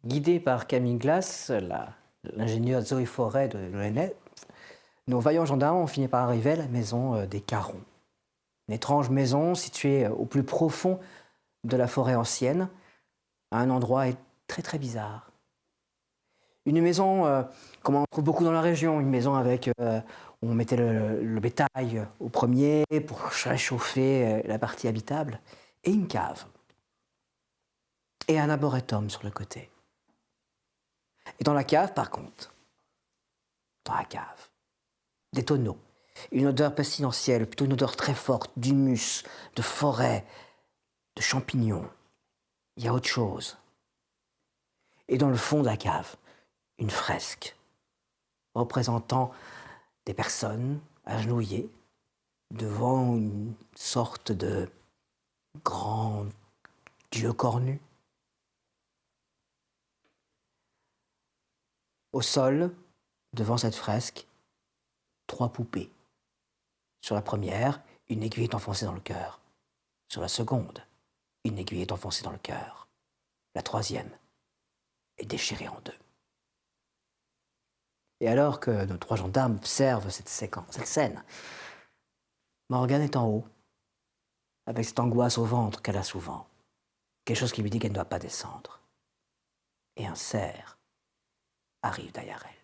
Guidés par Camille Glass, l'ingénieur Zoé Forêt de l'ONF, nos vaillants gendarmes ont fini par arriver à la maison des Carons. Une étrange maison située au plus profond de la forêt ancienne, à un endroit très très bizarre. Une maison, comme on en trouve beaucoup dans la région, une maison avec, on mettait le bétail au premier pour réchauffer la partie habitable, et une cave, et un arboretum sur le côté. Et dans la cave, par contre, des tonneaux, une odeur pestilentielle, plutôt une odeur très forte d'humus, de forêt, de champignons. Il y a autre chose. Et dans le fond de la cave, une fresque représentant des personnes agenouillées devant une sorte de grand dieu cornu. Au sol, devant cette fresque, 3 poupées. Sur la première, une aiguille est enfoncée dans le cœur. Sur la seconde, une aiguille est enfoncée dans le cœur. La troisième est déchirée en 2. Et alors que nos 3 gendarmes observent cette scène, Morgane est en haut, avec cette angoisse au ventre qu'elle a souvent. Quelque chose qui lui dit qu'elle ne doit pas descendre. Et un cerf arrive derrière elle.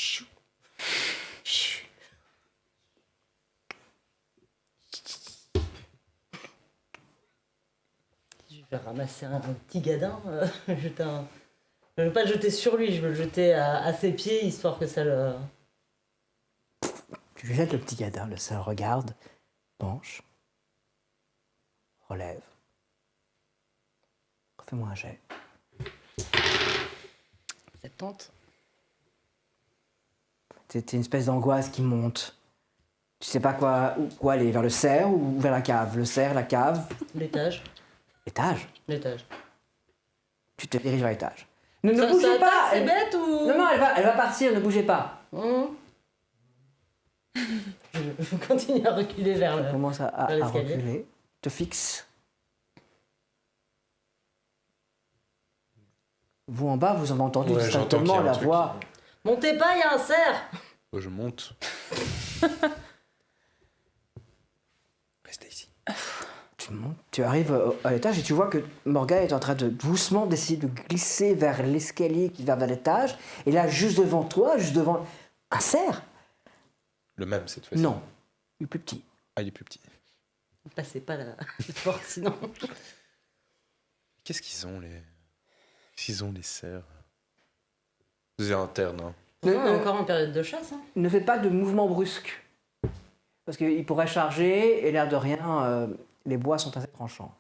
Chou. Chou. Je vais ramasser un petit gadin. Je ne veux pas le jeter sur lui, je veux le jeter à ses pieds, histoire que ça le... Tu lui jettes le petit gadin, le cerf regarde, penche, relève. Fais-moi un jet. 70. C'est une espèce d'angoisse qui monte. Tu sais pas où aller, vers le cerf ou vers la cave. Le cerf, la cave. L'étage. L'étage. L'étage. Tu te diriges vers l'étage. Ne Ça bougez pas. c'est bête ou... Non, elle va partir, ne bougez pas. Je continue à reculer vers le... Commence à l'escalier. reculer. Te fixe. Vous en bas, vous avez entendu Ouais, j'entends qu'il y distinctement a un la truc voix. Montez pas, il y a un cerf. Oh, je monte. Restez ici. Tu montes, tu arrives à l'étage et tu vois que Morgane est en train de doucement d'essayer de glisser vers l'escalier qui va vers l'étage. Et là, juste devant toi, juste devant un cerf. Le même cette fois-ci. Non, il est plus petit. Ah, il est plus petit. Ne passez pas la porte sinon. Qu'est-ce qu'ils ont les... S'ils ont les cerfs. C'est interne, hein. On est encore en période de chasse. Hein. Ne fais pas de mouvement brusque. Parce qu'il pourrait charger et l'air de rien, les bois sont assez tranchants.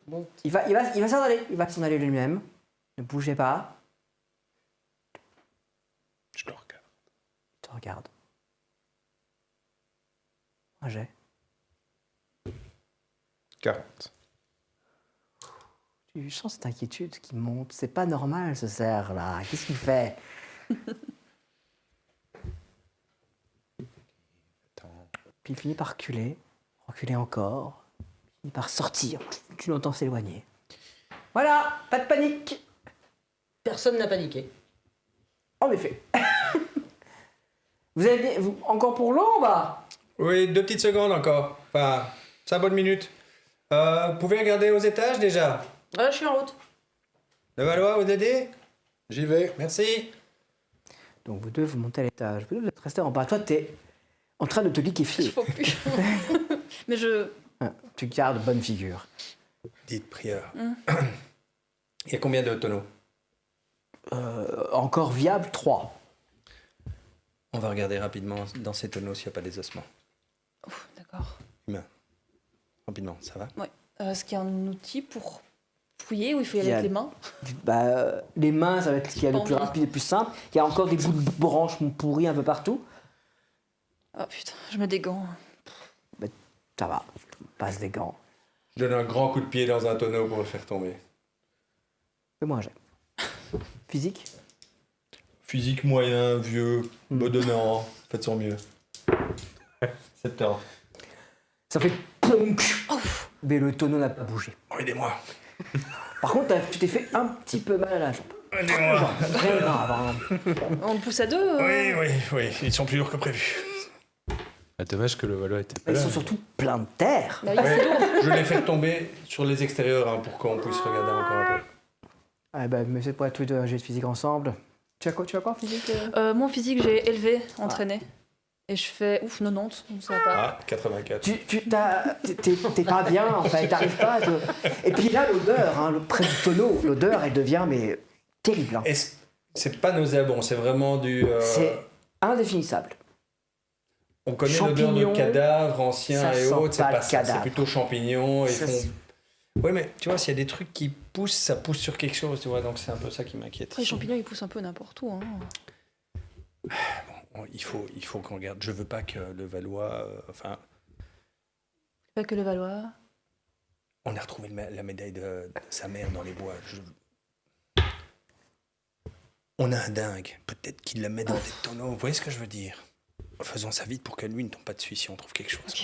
Bon. Il va s'en aller. Il va s'en aller lui-même. Ne bougez pas. Je le regarde. Il te regarde. Un jet. 40. Tu sens cette inquiétude qui monte. C'est pas normal ce cerf-là. Qu'est-ce qu'il fait? Attends. Puis il finit par reculer encore. Il finit par sortir. Tu l'entends s'éloigner. Voilà, pas de panique. Personne n'a paniqué. En effet. Encore pour l'eau, bah? Oui, 2 petites secondes encore. Enfin, 5 bonnes minutes. Vous pouvez regarder aux étages déjà? Je suis en route. Le Valois, vous aidez? J'y vais, merci. Donc vous deux, vous montez à l'étage. Vous deux, vous êtes restés en bas. Toi, t'es en train de te liquéfier. Il faut plus. Mais je... Tu gardes bonne figure. Dites prieur. Il y a combien de tonneaux? Encore viable, 3. On va regarder rapidement dans ces tonneaux s'il n'y a pas des ossements. Ouf, d'accord. Humains. Rapidement, ça va? Ouais. Est-ce qu'il y a un outil pour fouiller ou il faut y aller Il y a- avec les mains? Les mains, ça va être ce qu'il y a de plus rapide et plus simple. Il y a encore des bouts de branches pourries un peu partout. Oh putain, je mets des gants. Ça va, passe des gants. Je donne un grand coup de pied dans un tonneau pour le faire tomber. Fais-moi un jet. Physique? Physique moyen, vieux, bedonnant, faites son mieux. 70. Ça fait plonk. Mais le tonneau n'a pas bougé. Aidez-moi. Par contre, tu t'es fait un petit peu mal à la jambe. Aidez-moi. Très grave. Hein. On le pousse à deux? Oui, ils sont plus lourds que prévu. Ah, dommage que le Valois était pas Ils là. sont surtout pleins de terre. Bah oui, c'est lourd. Je les fais tomber sur les extérieurs pour qu'on puisse regarder encore un peu. Ah bah, mais c'est pour tous les deux un jet de physique ensemble. Tu as quoi en physique Mon physique, j'ai élevé, entraîné. Et je fais... Ouf, 90, donc ça va pas. Ah, 84. T'es pas bien, enfin, t'arrives pas à te... Et puis là, l'odeur, hein, près du tonneau, l'odeur, elle devient mais terrible. Hein. C'est pas nauséabond, c'est vraiment du... C'est indéfinissable. On connaît l'odeur de champignons, cadavres anciens ça et sent autres, c'est pas pas le ça, cadavre. c'est plutôt champignons. Ça, Oui, mais tu vois, s'il y a des trucs qui poussent, ça pousse sur quelque chose, tu vois, donc c'est un peu ça qui m'inquiète. Après, les champignons, ils poussent un peu n'importe où. Hein. Bon, il faut qu'on regarde. Je veux pas que le Valois... Pas que le Valois. on a retrouvé la médaille de sa mère dans les bois. On a un dingue, peut-être qu'il la met dans des tonneaux, vous voyez ce que je veux dire? Faisons ça vite pour que lui ne tombe pas dessus si on trouve quelque chose. Ok.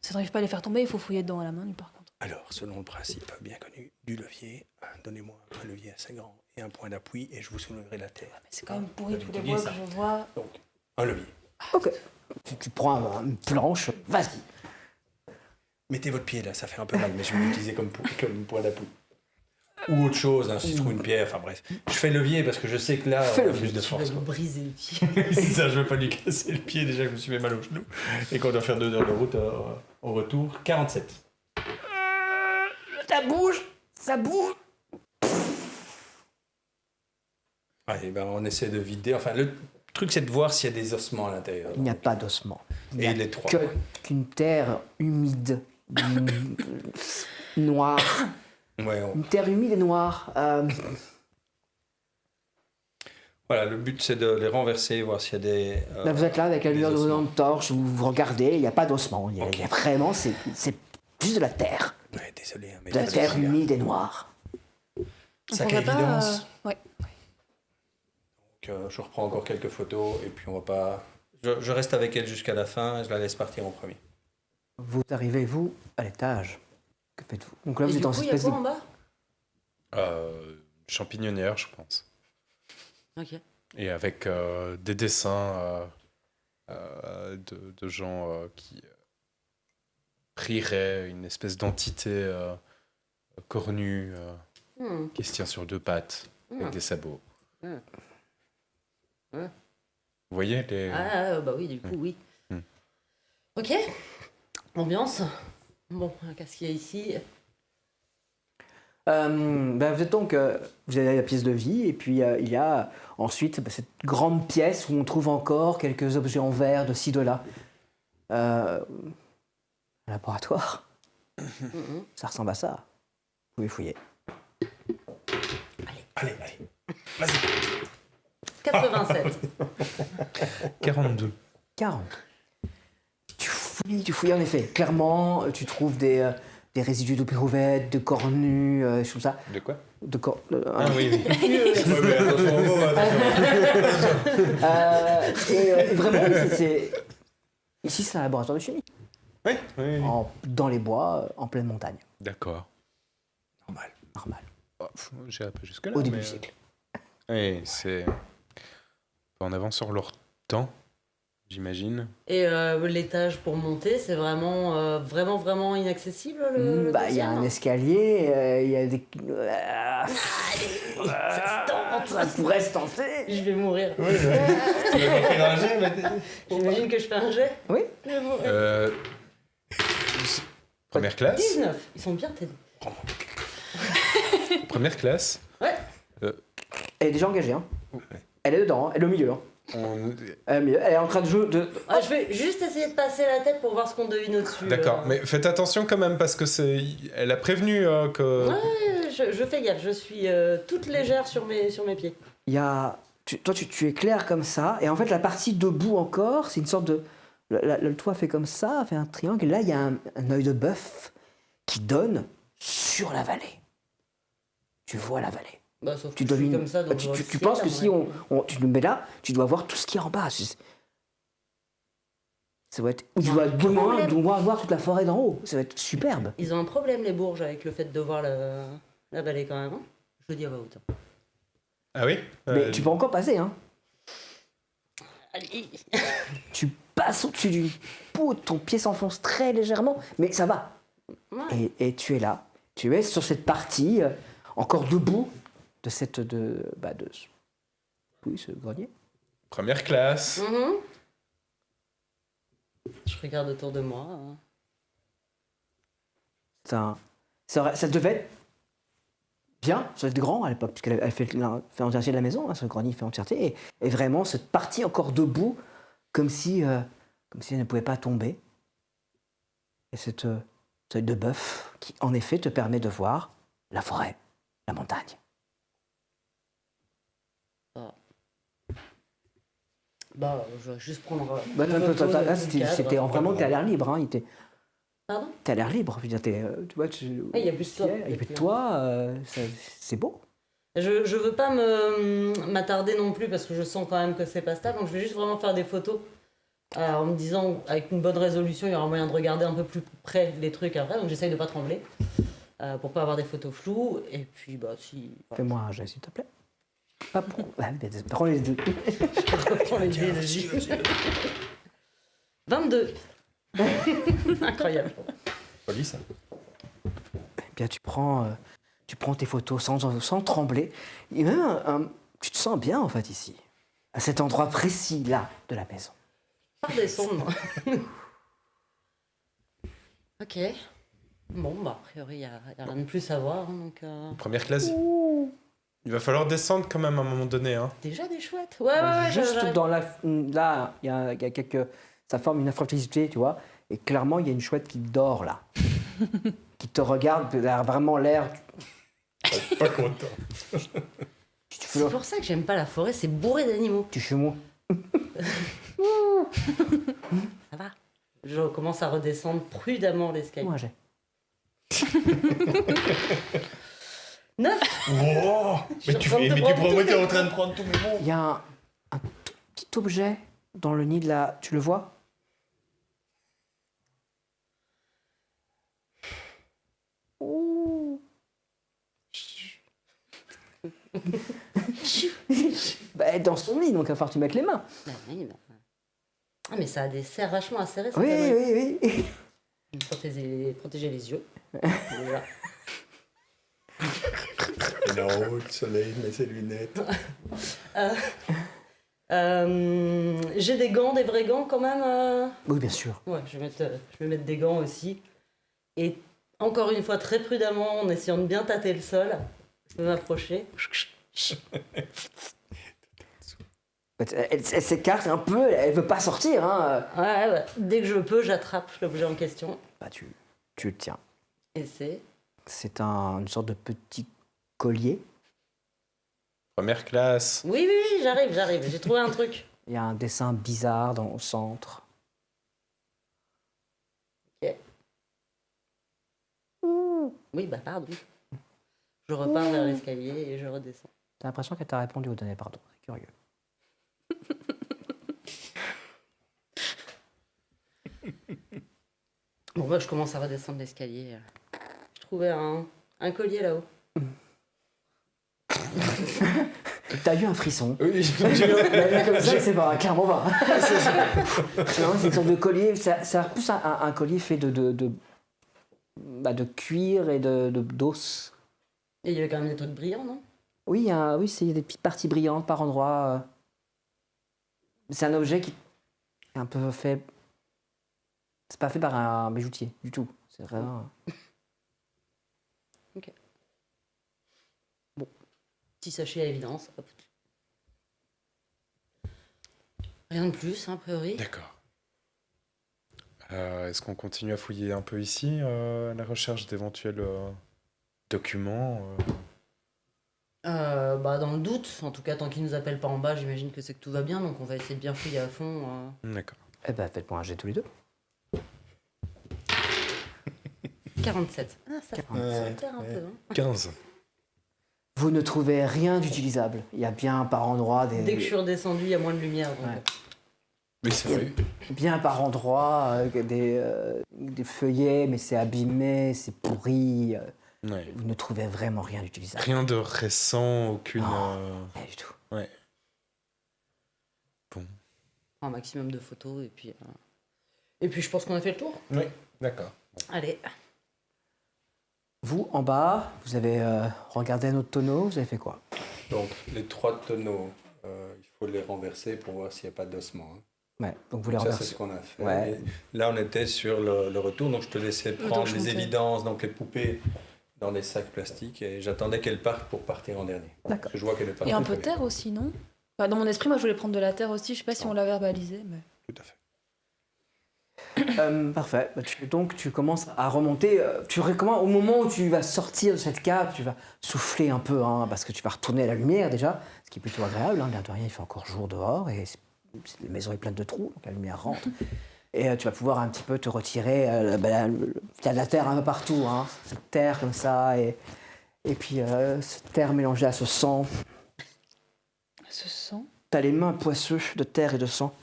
Si on n'arrive pas à les faire tomber, il faut fouiller dedans à la main, lui, par contre. Alors, selon le principe bien connu du levier, donnez-moi un levier assez grand et un point d'appui et je vous soulèverai la terre. Mais c'est quand même pourri tous les Étudiez bois ça. que je vois. Donc, un levier. Ok. Tu prends une planche, vas-y. Mettez votre pied là, ça fait un peu mal, mais je vais l'utiliser comme point d'appui. Ou autre chose, si je trouve une pierre, enfin bref. Je fais levier parce que je sais que là, Fais on a levier. plus de Tu vas force. lui quoi. briser le pied. C'est ça, je veux pas lui casser le pied, déjà je me suis fait mal au genou. Et qu'on doit faire 2 heures de route au retour. 47. Ça bouge. Allez, ben on essaie de vider. Enfin, le truc c'est de voir s'il y a des ossements à l'intérieur. Il n'y a pas d'ossements. Il n'y Et a les trois. qu'une terre humide, noire. Ouais, Une terre humide et noire. Voilà, le but c'est de les renverser, voir s'il y a des... Là, vous êtes là avec la des lumière de vos ossements. lampes torches, vous regardez, il n'y a pas d'ossements. Il y a Ok. vraiment, c'est juste de la terre. Ouais, désolé, hein, mais... De la terre humide et noire. Ça On pourrait pas, évidence. Ouais. Donc, je reprends encore quelques photos et puis on va pas... Je reste avec elle jusqu'à la fin et je la laisse partir en premier. Vous arrivez, vous, à l'étage. Que faites-vous? Donc là, Et vous êtes du dans coup, cette il y a espèce quoi de... en bas Champignonnière, je pense. Ok. Et avec des dessins de gens qui prieraient une espèce d'entité cornue qui se tient sur 2 pattes avec des sabots. Hmm. Vous voyez les... Ah, bah oui, du coup, oui. Hmm. Ok. Ambiance. Bon, qu'est-ce qu'il y a ici? Vous êtes donc, vous avez la pièce de vie, et puis il y a ensuite cette grande pièce où on trouve encore quelques objets en verre de ci, de là. Un laboratoire. Ça ressemble à ça. Vous pouvez fouiller. Allez, vas-y. 87. 42. 40. Tu fouilles en effet. Clairement, tu trouves des résidus de pérouvettes, de cornues, choses comme ça. De quoi? Ah oui, oui. Ouais, mais attention au mot, attention. Et vraiment, ici, c'est un laboratoire de chimie. Oui, oui, oui. Dans les bois, en pleine montagne. D'accord. Normal. Normal. Oh, j'irai pas jusque-là. Au début mais, du siècle. Oui, c'est... On peut en avance sur leur temps, j'imagine. Et l'étage pour monter, c'est vraiment, vraiment inaccessible le Bah, il y a un deuxième. escalier, il y a des. Allez, ça se tente. Ça pourrait se tenter. Je vais mourir. Oui, tu vas pas faire un jet, mais J'imagine que je fais un jet. Oui. Je vais mourir. Première classe. 19. Ils sont bien t'aider. Première classe. Ouais. Elle est déjà engagée, hein. Elle est dedans, hein. Elle est au milieu, hein. On- Elle est au milieu. Elle est en train de jouer. Ah, je vais juste essayer de passer la tête pour voir ce qu'on devine au-dessus. D'accord, mais faites attention quand même parce que elle a prévenu que. Ouais, je fais gaffe. Je suis toute légère sur mes pieds. Il y a. Toi, tu es clair comme ça, et en fait, la partie debout encore, c'est une sorte de. Le toit fait comme ça, fait un triangle, et là, il y a un œil de bœuf qui donne sur la vallée. Tu vois la vallée. Bah, sauf Tu que je suis domines. comme ça, donc je vois Tu le ciel, penses à que mon si avis. tu le mets là, tu dois voir tout ce qui est en bas. Ça va être. Ou tu Ils ont dois un problème. au moins voir toute la forêt d'en haut. Ça va être superbe. Ils ont un problème, les Bourges, avec le fait de voir la vallée quand même. Hein, je le dis à voix haute. Ah oui. Mais tu peux encore passer, hein. Allez. Tu passes au-dessus d'une poutre, ton pied s'enfonce très légèrement, mais ça va. Ouais. Et tu es là. Tu es sur cette partie, encore debout, de cette. Oui, ce grenier. Première classe. Mhm. Je regarde autour de moi. Hein. Ça devait être bien, ça devait être grand à l'époque, puisqu'elle fait entièreté de la maison, hein, ce grenier fait entièreté, et vraiment cette partie encore debout, comme si elle ne pouvait pas tomber. Et cette œil de bœuf qui, en effet, te permet de voir la forêt, la montagne. Bah, je vais juste prendre. Bah, une photo là, du cadre. c'était vraiment, t'es à l'air libre, hein, Pardon. t'es à l'air libre, je veux dire, tu vois, Il y a plus de toi. il y a plus de toi, c'est beau. Je veux pas m'attarder non plus parce que je sens quand même que c'est pas stable, donc je vais juste vraiment faire des photos en me disant avec une bonne résolution il y aura moyen de regarder un peu plus près les trucs après, donc j'essaye de pas trembler pour pas avoir des photos floues et puis bah si. Fais-moi un jet, s'il te plaît. Pas pour. Prends les deux. Prends les dés, vas-y. 22. Incroyable. Folie, ça. Eh bien, tu prends tes photos sans trembler. Et même, tu te sens bien, en fait, ici. À cet endroit précis, là, de la maison. Pas descendre. Ok. Bon, bah, a priori, il y a rien de plus à voir. Hein, donc, Première classe. Il va falloir descendre quand même à un moment donné. Hein. déjà des chouettes. Ouais, Juste j'arrive. dans la... Là, il y a quelques... Ça forme une infractuosité, tu vois. Et clairement, il y a une chouette qui dort, là. Qui te regarde, elle a vraiment l'air... Pas content. Tu fais C'est pour ça que j'aime pas la forêt, c'est bourré d'animaux. Tu fais moi. Ça va. Je commence à redescendre prudemment l'escalier. Moi, j'ai. 9. Oh, Je mais tu suis en train de fais, mais tu prendre prends, tout t'es tes en train de prendre tous mes mots. Il y a un tout petit objet dans le nid de la... Tu le vois? Ouh. Bah, dans son nid, donc il va falloir que tu mettes les mains. Bah oui, bah. Ah, mais ça a des serres vachement acérées. Oui, oui, oui. Protéger les yeux. Déjà. Et là-haut, le soleil, met ses lunettes. J'ai des gants, des vrais gants quand même. Oui, bien sûr. Ouais, je vais mettre des gants aussi. Et encore une fois, très prudemment, en essayant de bien tâter le sol, je peux m'approcher. Elle s'écarte un peu, elle veut pas sortir. Hein. Ouais. Dès que je peux, j'attrape l'objet en question. Bah, tu le tiens. Et c'est... C'est une sorte de petit collier. Première classe. Oui, j'arrive. J'ai trouvé un truc. Il y a un dessin bizarre au centre. Ok. Oui, bah pardon. Je repars vers l'escalier et je redescends. T'as l'impression qu'elle t'a répondu au dernier pardon. C'est curieux. Bon, bah, je commence à redescendre l'escalier. Je trouvais un collier là-haut. T'as eu un frisson. Oui, Là, comme ça, c'est pas, clairement pas. Non, c'est une sorte de collier, c'est plus un collier fait de cuir et d'os. Et il y avait quand même des trucs brillants, non? Oui, oui, c'est des petites parties brillantes par endroits. C'est un objet qui est un peu fait. C'est pas fait par un bijoutier du tout. C'est vraiment. Petit sachet à évidence. Hop. Rien de plus, hein, a priori. D'accord. Est-ce qu'on continue à fouiller un peu ici, à la recherche d'éventuels documents Dans le doute, en tout cas, tant qu'ils nous appellent pas en bas, j'imagine que c'est que tout va bien, donc on va essayer de bien fouiller à fond. D'accord. Eh ben, faites-moi un jet tous les deux. 47. Ah, ça 47. perd un peu, hein. 15. Vous ne trouvez rien d'utilisable. Il y a bien par endroits des. Dès que je suis redescendu, il y a moins de lumière. Donc... Ouais. Oui, c'est vrai. Bien par endroits des feuillets, mais c'est abîmé, c'est pourri. Ouais. Vous ne trouvez vraiment rien d'utilisable. Rien de récent, aucune... Non. Rien du tout. Ouais. Bon. Un maximum de photos, et puis je pense qu'on a fait le tour. Oui, d'accord. Allez. Vous, en bas, vous avez regardé un autre tonneau, vous avez fait quoi? Donc, les 3 tonneaux, il faut les renverser pour voir s'il n'y a pas d'ossement. Hein. Ouais, donc vous les Ça, renversez. c'est ce qu'on a fait. Ouais. Et là, on était sur le retour, donc je te laissais prendre je les montais. évidences, donc les poupées dans des sacs plastiques, et j'attendais qu'elles partent pour partir en dernier. D'accord. Parce que je vois qu'elle est partie. Et un peu très de bien. terre aussi, non? Dans mon esprit, moi, je voulais prendre de la terre aussi. Je sais pas si on l'a verbalisé, mais... Tout à fait. Parfait. Bah, donc tu commences à remonter. Au moment où tu vas sortir de cette cave, tu vas souffler un peu, hein, parce que tu vas retourner à la lumière déjà, ce qui est plutôt agréable. Hein. L'air de rien, il fait encore jour dehors et la maison est pleine de trous, donc la lumière rentre. Et tu vas pouvoir un petit peu te retirer. Il y a de la terre un peu partout, hein, cette terre comme ça, et puis cette terre mélangée à ce sang. Ce sang... T'as les mains poisseuses de terre et de sang.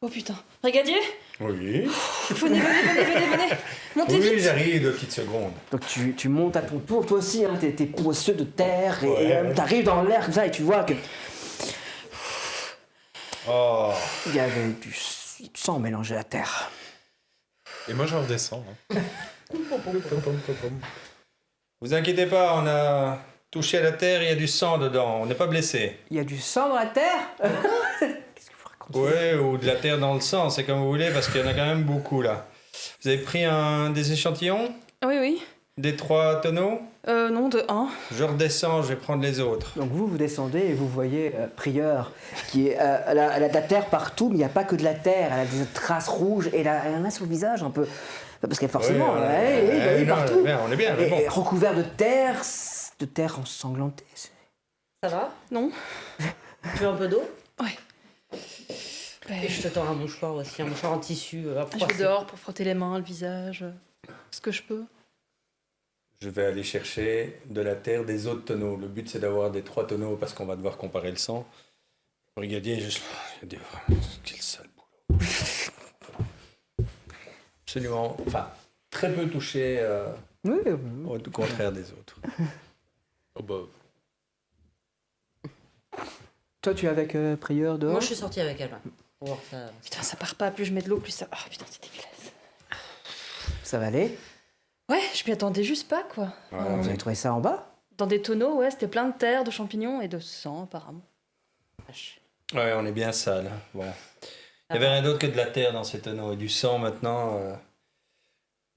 Oh putain. Brigadier, Oui. venez. Montez Oui, vite. j'arrive 2 petites secondes. Donc tu montes à ton tour, toi aussi, hein, t'es poisseux de terre, et Ouais. t'arrives dans l'air comme ça, et tu vois que Oh. il y avait du sang mélangé à la terre. Et moi, je redescends. Hein. Vous inquiétez pas, on a touché à la terre, il y a du sang dedans, on n'est pas blessé. Il y a du sang dans la terre. Qu'est-ce que vous racontez? Ouais, ou de la terre dans le sang, c'est comme vous voulez, parce qu'il y en a quand même beaucoup là. Vous avez pris des échantillons Oui. des 3 tonneaux? Non, de 1. Je redescends, je vais prendre les autres. Donc vous descendez et vous voyez Prieur, qui est, elle a de la terre partout, mais il n'y a pas que de la terre, elle a des traces rouges, et elle en a sur le visage un peu. Parce qu'elle forcément, Ouais, elle est non, partout. on est bien, mais bon. Et recouvert de terre ensanglantée. Ça va? Non. Tu veux un peu d'eau? Ouais. Et je te tends un mouchoir aussi, un mouchoir en tissu. Je vais dehors pour frotter les mains, le visage, ce que je peux. Je vais aller chercher de la terre des autres tonneaux. Le but, c'est d'avoir des 3 tonneaux parce qu'on va devoir comparer le sang. Brigadier, quel sale boulot. Absolument. Enfin, très peu touché Oui, au contraire des autres. Oh bah, toi tu es avec Prieur dehors? Moi, je suis sortie avec elle. Ouais. Pour voir ça. Putain, ça part pas. Plus je mets de l'eau, plus ça... Oh putain, c'est dégueulasse. Ça va aller? Ouais, je m'y attendais juste pas, quoi. Voilà. Vous avez trouvé ça en bas? Dans des tonneaux, ouais, c'était plein de terre, de champignons et de sang, apparemment. Vache. Ouais, on est bien sale. Bon. Il y avait rien d'autre que de la terre dans ces tonneaux et du sang maintenant.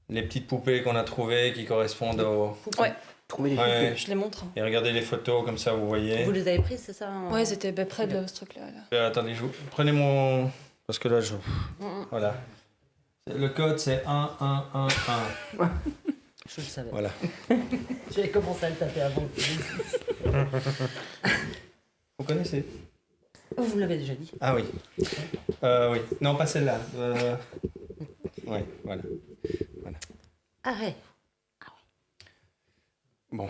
Les petites poupées qu'on a trouvées qui correspondent aux... Ouais, Trouver des Ouais. poupées. je les montre. Et regardez les photos comme ça, vous voyez. Vous les avez prises, c'est ça? Ouais, c'était près de ce truc-là. Là. Attendez, prenez mon... Parce que là, je... Mm. Voilà. Le code, c'est 1111. Je le savais. Voilà. J'avais commencé à le taper avant. Vous connaissez? Vous me l'avez déjà dit. Ah oui. Oui. Non, pas celle-là. Oui, voilà. Arrête. Bon,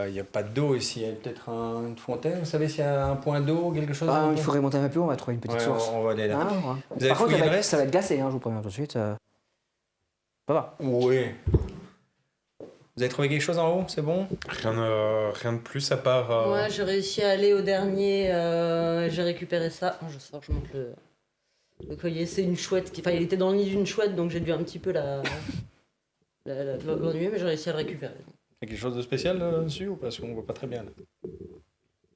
il n'y a pas d'eau ici. Il y a peut-être une fontaine. Vous savez s'il y a un point d'eau, quelque chose? Ah, il faudrait monter un peu plus, on va trouver une petite Ouais, source. on va aller là. Ah, ouais. Vous avez Par contre, fouillé le reste? ça va être glacé, hein, je vous préviens tout de suite. Ça va. Oui. Vous avez trouvé quelque chose en haut, c'est bon? Rien de plus à part. Ouais, j'ai réussi à aller au dernier. J'ai récupéré ça. Oh, je sors, je monte le collier. C'est une chouette. Enfin, il était dans le nid d'une chouette, donc j'ai dû un petit peu l'ennuyer, mais j'ai réussi à le récupérer. Il y a quelque chose de spécial dessus ou parce qu'on voit pas très bien là?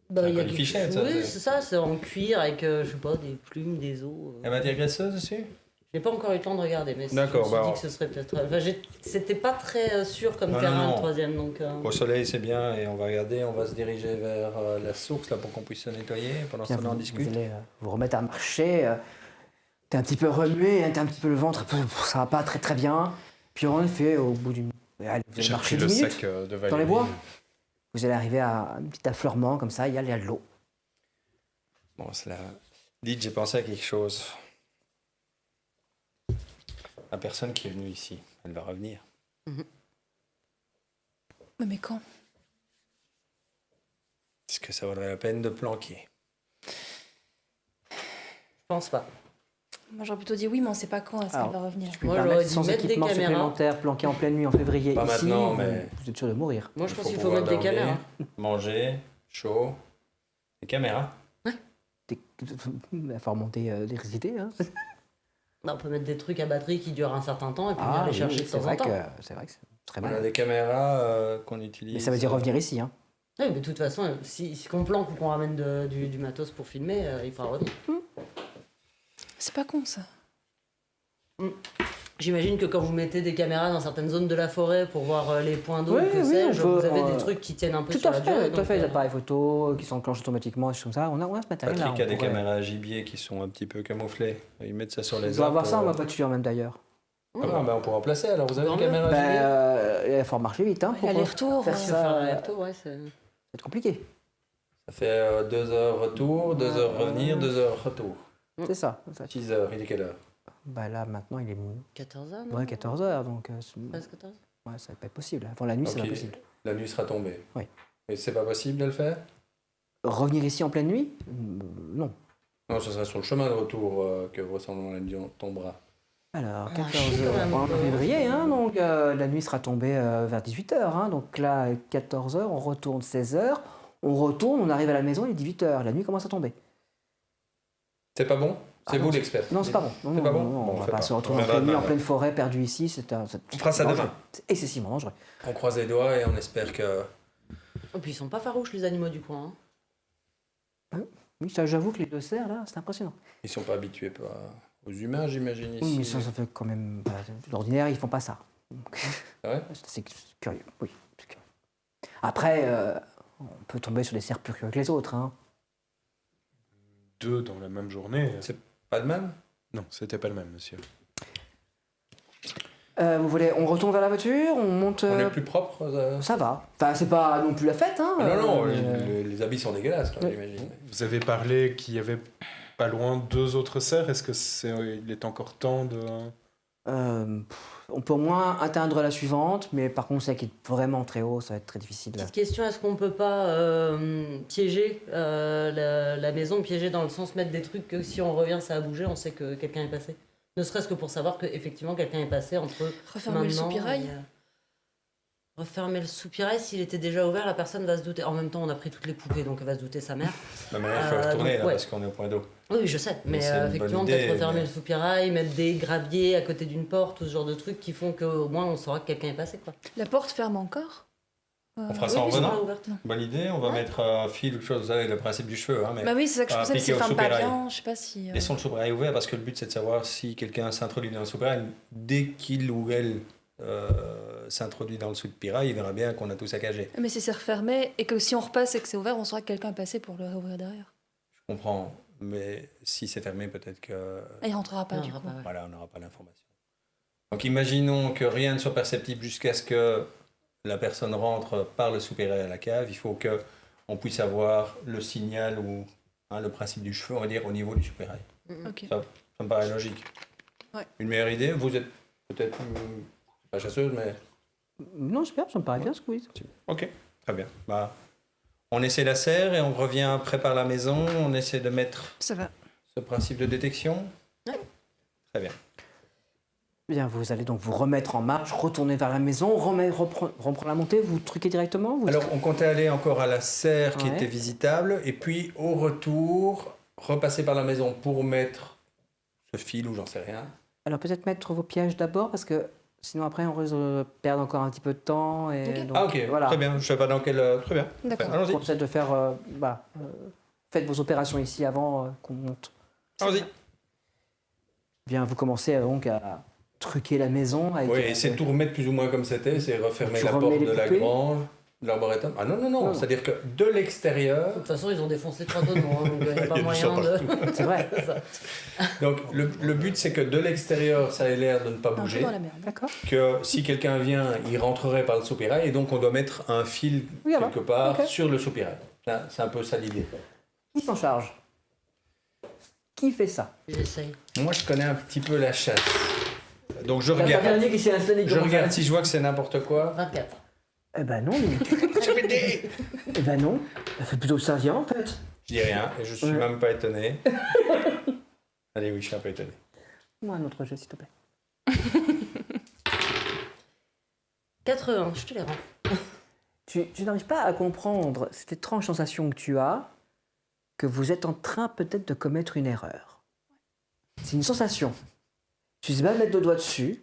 Bah, C'est il y a un quelque fichette, chose- ça, Oui, c'est- c'est ça, c'est en cuir avec, je sais pas, des plumes, des os. Il y a matière graisseuse dessus? J'ai pas encore eu le temps de regarder, mais D'accord, je me suis bah, dit que ce serait peut-être. Enfin, c'était pas très sûr comme Non, terrain non, le non. troisième, donc. Au soleil, c'est bien, et on va regarder, on va se diriger vers la source là pour qu'on puisse se nettoyer. Pendant ce Tiens, temps, on vous discute. allez vous remettre à marcher. T'es un petit peu remué, hein, t'as un petit peu le ventre, ça va pas très très bien. Puis en effet, au bout d'une... Allez, vous allez J'ai marcher pris 10 le minutes. sac de Valérie. Dans les bois Vous allez arriver à un petit affleurement comme ça, il y a de l'eau. Bon, cela. Dites, j'ai pensé à quelque chose. La personne qui est venue ici, elle va revenir. Mais quand? Est-ce que ça vaudrait la peine de planquer? Je pense pas. Moi, j'aurais plutôt dit oui, mais on sait pas quand est-ce qu'elle Alors, va revenir. Je peux Moi, me j'aurais permettre, dû sans mettre des équipement caméras. supplémentaire, planqué en pleine nuit en février, Pas ici, maintenant, vous, mais- vous êtes sûr de mourir. Moi, je Il pense faut qu'il faut pouvoir mettre des dormir, caméras. Manger, chaud. Des caméras. Il va falloir monter l'électricité. Hein. Non, on peut mettre des trucs à batterie qui durent un certain temps et puis venir Ah, les oui, chercher de c'est temps en vrai temps. c'est vrai que ce serait On a mal. des caméras qu'on utilise. Mais ça veut dire revenir ici. Hein. Oui, mais de toute façon, si qu'on planque ou qu'on ramène du matos pour filmer, il faudra revenir. C'est pas con, ça. J'imagine que quand vous mettez des caméras dans certaines zones de la forêt pour voir les points d'eau, Oui, que oui, sais-je, on peut, vous avez des trucs qui tiennent un peu Tout sur à la durée. fait, tout à donc, fait. Les appareils photo qui s'enclenchent automatiquement, des choses comme ça. On a ce matériel-là. Patrick a on des pourrait- caméras à gibier qui sont un petit peu camouflées. Ils mettent ça sur les On doit avoir arbres, ça en ma voiture même d'ailleurs. Ah, ben, on pourra en placer alors. Vous avez Tant des mieux. caméras à gibier? Il va falloir marcher vite hein, pour Aller-retour. faire Si ça. on fait un aller-retour, ouais, c'est... C'est compliqué. Ça fait 2 heures retour, 2 heures revenir, 2 heures retour. C'est ça. 6 heures, il est quelle heure? Bah là maintenant il est 14h, non ouais, 14h donc Presque 14h. ouais, ça va pas être possible. Avant la nuit c'est Ok. pas possible. La nuit sera tombée. Oui. Et c'est pas possible de le faire? Revenir ici en pleine nuit Non. Non, ce sera sur le chemin de retour que vraisemblablement la nuit tombera. Alors, Ah, 14 chier, quand même, en quoi. février, hein, donc la nuit sera tombée vers 18h. Hein, donc là, 14h, on retourne 16h. On retourne, on arrive à la maison, il est 18h. La nuit commence à tomber. C'est pas bon? C'est Ah, vous non, l'expert. Non, c'est pas bon. Non, C'est non, pas bon? non, Bon, on on va fait pas pas. se retrouver On en verra pleine nuit, en demain. pleine forêt, perdu ici. On fera ça dangereux. demain. C'est excessivement dangereux. On croise les doigts et on espère que... Et puis ils sont pas farouches, les animaux du coin. Hein. Oui, ça, j'avoue que les deux cerfs, là, c'est impressionnant. Ils sont pas habitués aux humains, j'imagine, ici. Oui, mais ça fait quand même... L'ordinaire, ils font pas ça. Donc, Ah ouais? c'est curieux, oui. C'est curieux. Après, on peut tomber sur des cerfs plus curieux que les autres. Hein. 2 dans la même journée. Pas de même? Non, c'était pas le même, monsieur. Vous voulez, on retourne vers la voiture, on monte... On est plus propre? Ça va. Enfin, c'est pas non plus la fête, hein. Ah non, mais, les habits sont dégueulasses, quoi, Ouais. j'imagine. Vous avez parlé qu'il y avait pas loin 2 autres cerfs. Est-ce que il est encore temps de... on peut au moins atteindre la suivante, mais par contre, celle qui est vraiment très haut, ça va être très difficile. Petite question, est-ce qu'on peut pas piéger la maison, piéger dans le sens mettre des trucs que si on revient ça a bougé, on sait que quelqu'un est passé. Ne serait-ce que pour savoir qu'effectivement quelqu'un est passé entre Refermer le maintenant soupirail. et, refermer le soupirail, s'il était déjà ouvert, la personne va se douter. En même temps, on a pris toutes les poupées, donc elle va se douter sa mère. Non, mais là, il faut retourner, donc, là, ouais. parce qu'on est au point d'eau. Oui, je sais, mais c'est une bonne effectivement, idée, peut-être refermer mais- le soupirail, mettre des graviers à côté d'une porte, tout ce genre de trucs qui font qu'au moins on saura que quelqu'un est passé. Quoi. La porte ferme encore. On fera ça en Oui, ils sont revenant? pas ouvertes. Bonne idée, on va mettre un fil ou quelque chose, vous savez, le principe du cheveu. Hein, mais Bah oui, c'est ça que je Ah, pensais, mais appliqué c'est au ferme pas soupirail. bien. Je sais pas si. Laissons le soupirail ouvert parce que le but c'est de savoir si quelqu'un s'introduit dans le soupirail. Dès qu'il ou elle s'introduit dans le soupirail, il verra bien qu'on a tout saccagé. Mais si c'est refermé et que si on repasse et que c'est ouvert, on saura que quelqu'un est passé pour le réouvrir derrière. Je comprends, mais si c'est fermé, peut-être que Ah, il rentrera pas Non, du on coup. rentrera pas. voilà, on n'aura pas l'information. Donc imaginons que rien ne soit perceptible jusqu'à ce que la personne rentre par le soupirail à la cave. Il faut que on puisse avoir le signal ou le principe du cheveu, on va dire, au niveau du soupirail. Ok. Ça me paraît logique. Ouais. Une meilleure idée, vous êtes peut-être pas chasseuse, mais... Non, c'est bien, ça me paraît bien ce que vous dites. Ok, très bien. Bah, on essaie la serre et on revient, prépare la maison, on essaie de mettre Ça va. ce principe de détection. Ouais. Très bien. Bien, vous allez donc vous remettre en marche, retourner vers la maison, reprendre la montée, vous truquez directement Alors, on comptait aller encore à la serre qui Ouais. était visitable, et puis au retour, repasser par la maison pour mettre ce fil ou j'en sais rien. Alors peut-être mettre vos pièges d'abord, parce que sinon après on risque de perdre encore un petit peu de temps. Et Ok. donc, Ah ok, voilà. très bien, je ne sais pas dans quel... Très bien, D'accord. allons-y. Conseille de faire, faites vos opérations ici avant qu'on monte. Allons-y. Bien, vous commencez donc à truquer la maison. Avec, Oui, et c'est tout remettre plus ou moins comme c'était, c'est refermer Tu la remets porte les de la poupées grange, de l'arboretum. Ah non, non, non, Non. c'est-à-dire que de l'extérieur, De toute façon, ils ont défoncé 3 tonneaux, hein, donc il n'y a pas du moyen sang de. C'est vrai. Ça. donc le but c'est que de l'extérieur ça ait l'air de ne pas Un peu bouger, dans la merde. D'accord. que si quelqu'un vient, il rentrerait par le soupirail et donc on doit mettre un fil Oui, alors, quelque part ok. sur le soupirail. Ça, c'est un peu ça l'idée. Qui s'en charge? Qui fait ça? J'essaye. Moi je connais un petit peu la chasse. Donc je T'as regarde. pas dit qu'il s'est installé Je comme regarde ça. si je vois que c'est n'importe quoi. 24. Eh ben non. Eh ben non. Ça fait plutôt que ça vient en fait. Je dis rien et je suis Ouais. même pas étonné. Allez oui, je suis un peu étonné. Moi un autre jeu s'il te plaît. 81, je te les rends. Tu n'arrives pas à comprendre cette étrange sensation que tu as, que vous êtes en train peut-être de commettre une erreur. C'est une sensation. Tu ne sais pas mettre le doigt dessus,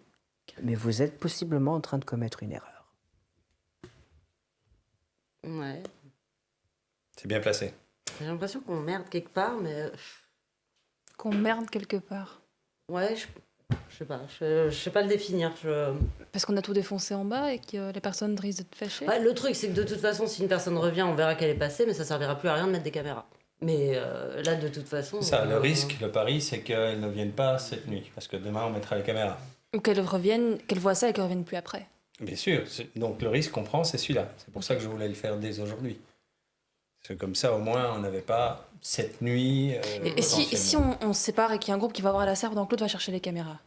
mais vous êtes possiblement en train de commettre une erreur. Ouais. C'est bien placé. J'ai l'impression qu'on merde quelque part, mais. Qu'on merde quelque part. Ouais, je sais pas. Je sais pas le définir. Parce qu'on a tout défoncé en bas et que les personnes risquent de te fâcher. Ouais, le truc, c'est que de toute façon, si une personne revient, on verra qu'elle est passée, mais ça servira plus à rien de mettre des caméras. Mais là, de toute façon. C'est ça, le risque, le pari, c'est qu'elles ne viennent pas cette nuit. Parce que demain, on mettra les caméras. Ou qu'elles reviennent, qu'elles voient ça et qu'elles reviennent plus après. Bien sûr. Donc le risque qu'on prend, c'est celui-là. C'est pour ça que je voulais le faire dès aujourd'hui. C'est comme ça, au moins, on n'avait pas cette nuit. Et si on se sépare et qu'il y a un groupe qui va voir la serve, donc l'autre va chercher les caméras.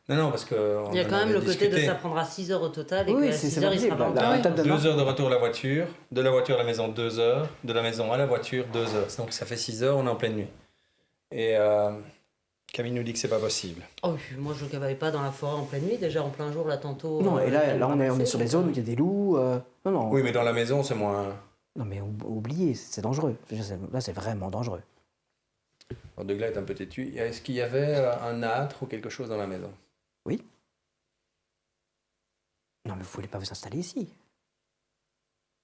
Non, parce que. Il y a quand même le côté de ça prendra 6 heures au total et Oui, qu'à c'est 6 heures, il sera possible. pas La encore. méthode de 2 Marc. heures de retour à la voiture, de la voiture à la maison 2 heures, de la maison à la voiture 2 heures. Donc ça fait 6 heures, on est en pleine nuit. Et Camille nous dit que c'est pas possible. Oh, puis moi, je ne cavale pas dans la forêt en pleine nuit, déjà en plein jour, là, tantôt. Non, et là elle on m'a est passé, sur des donc, zones où il y a des loups. Non, non. Oui, mais dans la maison, c'est moins. Non, mais oubliez, c'est dangereux. Là, c'est vraiment dangereux. Alors, Deglay est un peu têtu. Est-ce qu'il y avait un âtre ou quelque chose dans la maison? Non, mais vous voulez pas vous installer ici.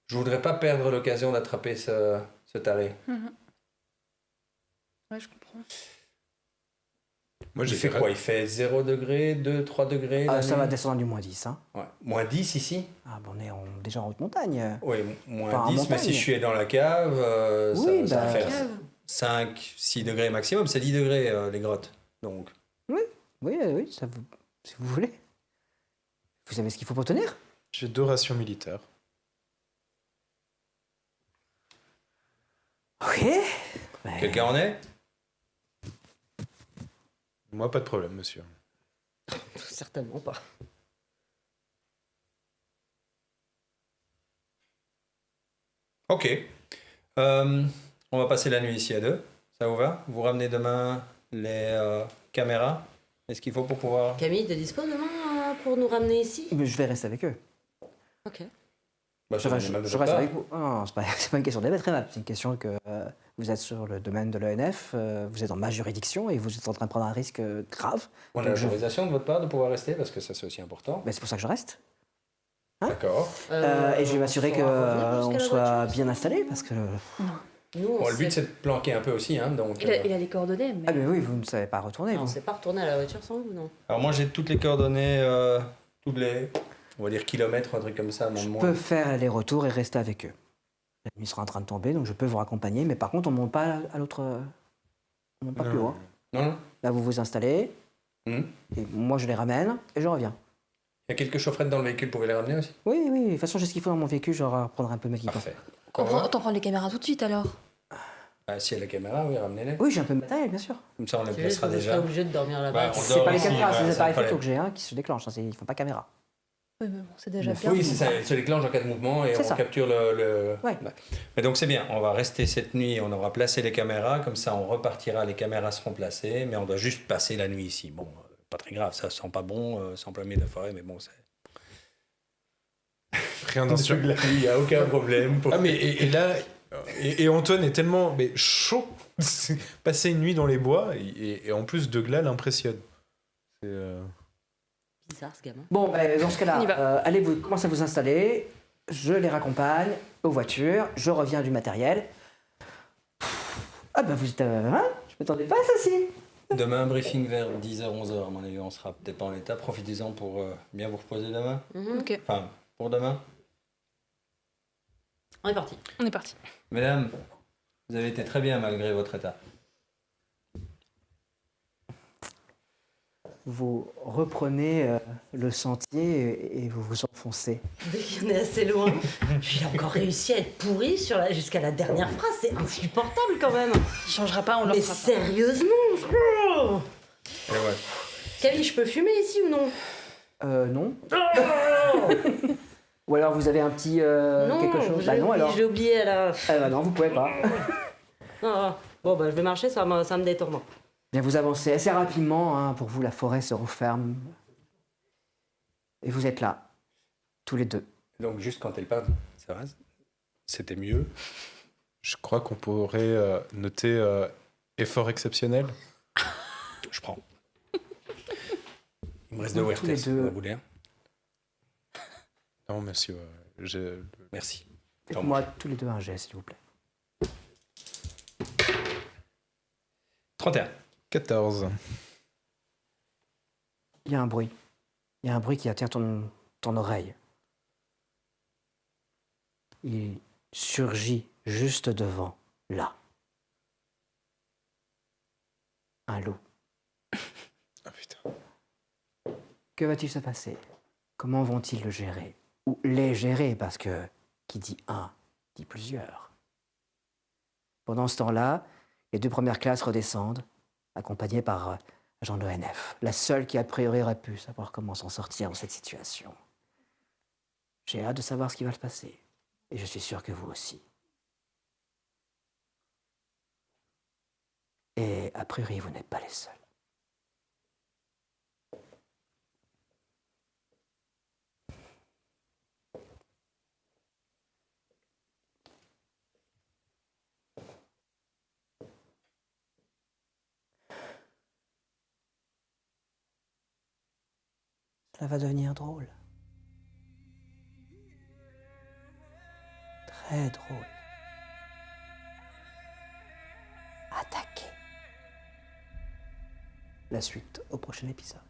Je voudrais pas perdre l'occasion d'attraper ce taré. Ouais, je comprends. Moi, Il j'ai fait quoi? Il fait 0 degré, 2, 3 degrés Ah, la ça nuit va descendre du moins 10. Hein. Ouais. Moins 10 ici? Ah, bon, on est déjà en haute montagne. Oui, moins Enfin, en 10, mais montagne. si je suis dans la cave, Oui, ça va bah, faire 5, 6 degrés maximum. C'est 10 degrés les grottes. Donc, Oui, ça vous, si vous voulez. Vous savez ce qu'il faut pour tenir? J'ai 2 rations militaires. Ok. Ben, quelqu'un en est? Moi, pas de problème, monsieur. Certainement pas. Ok. On va passer la nuit ici à 2. Ça vous va? Vous ramenez demain les caméras? Est-ce qu'il faut pour pouvoir... Camille, t'es dispo demain pour nous ramener ici? mais je vais rester avec eux. Ok. Bah, Je ça reste, n'est même je pas. reste avec vous. Non, c'est pas une question d'être très mal. C'est une question que vous êtes sur le domaine de l'ENF, vous êtes dans ma juridiction et vous êtes en train de prendre un risque grave. On a Donc, je- l'autorisation de votre part de pouvoir rester parce que ça c'est aussi important. Ben, c'est pour ça que je reste. D'accord. Et je vais m'assurer on saura revenir qu'on jusqu'à la soit voiture. bien installé parce que. Nous, on Bon, le but sait- c'est de planquer un peu aussi. Hein, donc, Il a les coordonnées, mais... Ah, mais oui, vous ne savez pas retourner. on vous. s'est pas retourné à la voiture sans vous, non? Alors moi j'ai toutes les coordonnées, toutes les, on va dire kilomètres, un truc comme ça, même Je moins. peux faire les retours et rester avec eux. La nuit sera en train de tomber, donc je peux vous raccompagner, mais par contre, on ne monte pas à l'autre. On monte pas plus haut. Hein. Non. Là, vous vous installez, Hmm. et moi je les ramène et je reviens. Il y a quelques chaufferettes dans le véhicule, vous pouvez les ramener aussi? Oui, oui, de toute façon, j'ai ce qu'il faut dans mon véhicule, je vais reprendre un peu mes équipements. Parfait. T'en prends les caméras tout de suite alors. Ah, si il y a la caméra, oui, ramenez-les. Oui, j'ai un peu de matériel, bien sûr. Comme ça on les C'est juste placera que vous serez déjà. obligé de dormir là-bas. Bah, on C'est dort pas les ici, caméras, c'est ouais, les c'est un appareils photo problème. que j'ai qui se déclenchent, ils ne font pas caméra. Oui, mais bon, c'est déjà Le bien. Oui, c'est ça, elle se déclenche en cas de mouvement et C'est on ça. capture le... Ouais. Mais donc c'est bien, on va rester cette nuit, on aura placé les caméras, comme ça on repartira, les caméras seront placées, mais on doit juste passer la nuit ici. Bon, pas très grave, ça sent pas bon, c'est en plein milieu de la forêt, mais bon, c'est... Rien d'un sur... Il n'y a aucun problème. Ah, mais et là... Et Antoine est tellement chaud. Passer une nuit dans les bois, et en plus, de Glas l'impressionne. C'est... Bizarre ce gamin. Bon, ben, dans ce On y cas-là, va. allez vous commencez à vous installer. Je les raccompagne aux voitures. Je reviens du matériel. Ah ben vous êtes... hein, je m'attendais pas à ça, si. Demain, briefing vers 10h, 11h, à mon avis, on sera peut-être pas en état. Profitez-en pour bien vous reposer demain. Ok, Enfin, pour demain. On est parti. on est parti. Mesdames, vous avez été très bien malgré votre état. Vous reprenez le sentier et vous vous enfoncez. Dès qu'on est assez loin, puis il a encore réussi à être pourri jusqu'à la dernière phrase. C'est insupportable quand même. Il changera pas, on le Mais fera pas. sérieusement, frère. Et ouais. Camille, je peux fumer ici ou non? Non. Ou alors vous avez un petit Non, quelque chose. Bah non alors. j'ai oublié à la... Ah bah non, vous pouvez pas. Ah, bon, bah je vais marcher, ça va me détendre. Bien, vous avancez assez rapidement. Hein, pour vous, la forêt se referme. Et vous êtes là, tous les deux. Donc, juste quand elle parle, ça va, c'était mieux. Je crois qu'on pourrait noter effort exceptionnel. Je prends. Il me reste 2 Donc, ORT, tous les si deux. vous voulez. Non, monsieur. Merci. Faites-moi tous les deux un jet, s'il vous plaît. 31. 14. Il y a un bruit. Il y a un bruit qui attire ton oreille. Il surgit juste devant, là. Un loup. Ah putain. Que va-t-il se passer? Comment vont-ils le gérer? Ou les gérer, parce que qui dit un, dit plusieurs. Pendant ce temps-là, les 2 premières classes redescendent, accompagnées par agent de l'ONF, la seule qui a priori aurait pu savoir comment s'en sortir dans cette situation. J'ai hâte de savoir ce qui va se passer, et je suis sûr que vous aussi. Et a priori, vous n'êtes pas les seuls. Ça va devenir drôle. Très drôle. Attaquer. La suite au prochain épisode.